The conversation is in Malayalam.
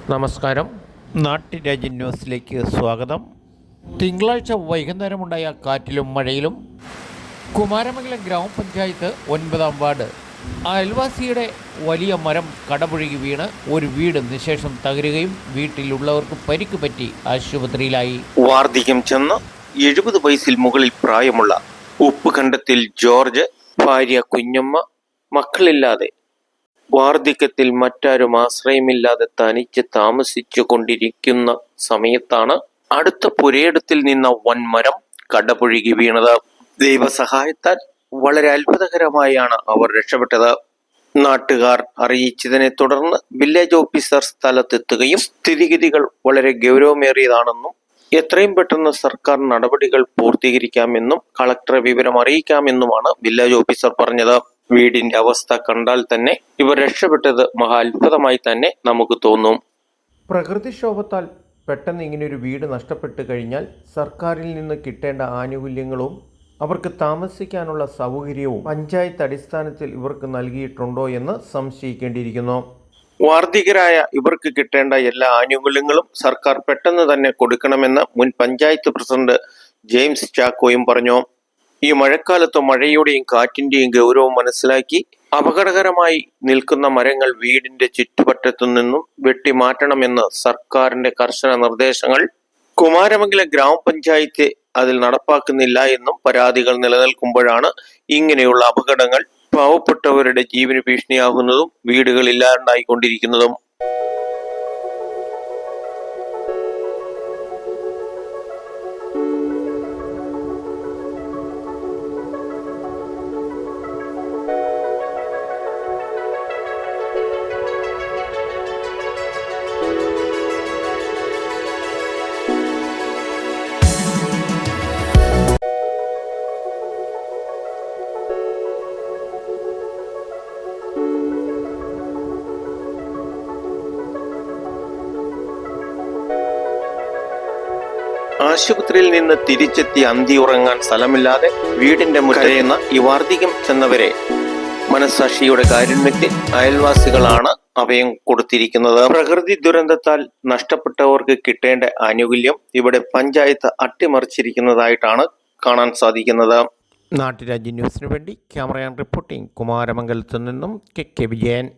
നമസ്കാരം. നാട്ടുരാജ്യ ന്യൂസിലേക്ക് സ്വാഗതം. തിങ്കളാഴ്ച വൈകുന്നേരമുണ്ടായ കാറ്റിലും മഴയിലും കുമാരമംഗലം ഗ്രാമപഞ്ചായത്ത് 9-ാം വാർഡ് അയൽവാസിയുടെ വലിയ മരം കടപുഴകി വീണ് ഒരു വീട് നിശേഷം തകരുകയും വീട്ടിലുള്ളവർക്ക് പരിക്ക് പറ്റി ആശുപത്രിയിലായി. വാർദ്ധക്യം ചെന്ന് 70 വയസ്സിൽ മുകളിൽ പ്രായമുള്ള ഉപ്പുകണ്ടത്തിൽ ജോർജ്, ഭാര്യ കുഞ്ഞമ്മ, മക്കളില്ലാതെ വാർദ്ധക്യത്തിൽ മറ്റാരും ആശ്രയമില്ലാതെ തനിച്ച് താമസിച്ചു കൊണ്ടിരിക്കുന്ന സമയത്താണ് അടുത്ത പുരയിടത്തിൽ നിന്ന വൻമരം കടപുഴകി വീണത്. ദൈവസഹായത്താൽ വളരെ അത്ഭുതകരമായാണ് അവർ രക്ഷപ്പെട്ടത്. നാട്ടുകാർ അറിയിച്ചതിനെ തുടർന്ന് വില്ലേജ് ഓഫീസർ സ്ഥലത്തെത്തുകയും സ്ഥിതിഗതികൾ വളരെ ഗൗരവമേറിയതാണെന്നും എത്രയും പെട്ടെന്ന് സർക്കാർ നടപടികൾ പൂർത്തീകരിക്കാമെന്നും കളക്ടറെ വിവരം അറിയിക്കാമെന്നുമാണ് വില്ലേജ് ഓഫീസർ പറഞ്ഞത്. വീടിന്റെ അവസ്ഥ കണ്ടാൽ തന്നെ ഇവർ രക്ഷപ്പെട്ടത് മഹാ അത്ഭുതമായി തന്നെ നമുക്ക് തോന്നും. പ്രകൃതിക്ഷോഭത്താൽ പെട്ടെന്ന് ഇങ്ങനെയൊരു വീട് നഷ്ടപ്പെട്ടു കഴിഞ്ഞാൽ സർക്കാരിൽ നിന്ന് കിട്ടേണ്ട ആനുകൂല്യങ്ങളും അവർക്ക് താമസിക്കാനുള്ള സൗകര്യവും പഞ്ചായത്ത് അടിസ്ഥാനത്തിൽ ഇവർക്ക് നൽകിയിട്ടുണ്ടോ എന്ന് സംശയിക്കേണ്ടിയിരിക്കുന്നു. വാർദ്ധക്യരായ ഇവർക്ക് കിട്ടേണ്ട എല്ലാ ആനുകൂല്യങ്ങളും സർക്കാർ പെട്ടെന്ന് തന്നെ കൊടുക്കണമെന്ന് മുൻ പഞ്ചായത്ത് പ്രസിഡന്റ് ജെയിംസ് ചാക്കോയും പറഞ്ഞു. ഈ മഴക്കാലത്ത് മഴയുടെയും കാറ്റിന്റെയും ഗൗരവം മനസ്സിലാക്കി അപകടകരമായി നിൽക്കുന്ന മരങ്ങൾ വീടിന്റെ ചുറ്റുപറ്റത്തു നിന്നും വെട്ടിമാറ്റണമെന്ന് സർക്കാരിന്റെ കർശന നിർദ്ദേശങ്ങൾ കുമാരമംഗലം ഗ്രാമപഞ്ചായത്ത് അതിൽ നടപ്പാക്കുന്നില്ല എന്നും പരാതികൾ നിലനിൽക്കുമ്പോഴാണ് ഇങ്ങനെയുള്ള അപകടങ്ങൾ പാവപ്പെട്ടവരുടെ ജീവന് ഭീഷണിയാകുന്നതും വീടുകൾ ഇല്ലാണ്ടായിക്കൊണ്ടിരിക്കുന്നതും. ആശുപത്രിയിൽ നിന്ന് തിരിച്ചെത്തി അന്തി ഉറങ്ങാൻ സ്ഥലമില്ലാതെ വീടിന്റെ മുറ്റയുന്ന ഈ വാർദ്ധക്യം ചെന്നവരെ മനസാക്ഷിയുടെ കാരുണ്യത്തിൽ അയൽവാസികളാണ് അഭയം കൊടുത്തിരിക്കുന്നത്. പ്രകൃതി ദുരന്തത്താൽ നഷ്ടപ്പെട്ടവർക്ക് കിട്ടേണ്ട ആനുകൂല്യം ഇവിടെ പഞ്ചായത്ത് അട്ടിമറിച്ചിരിക്കുന്നതായിട്ടാണ് കാണാൻ സാധിക്കുന്നത്. നാട്ടുരാജ്യ ന്യൂസിനു വേണ്ടി ക്യാമറയാൻ റിപ്പോർട്ടിംഗ് കുമാരമംഗലത്തു നിന്നും കെ വിജയൻ.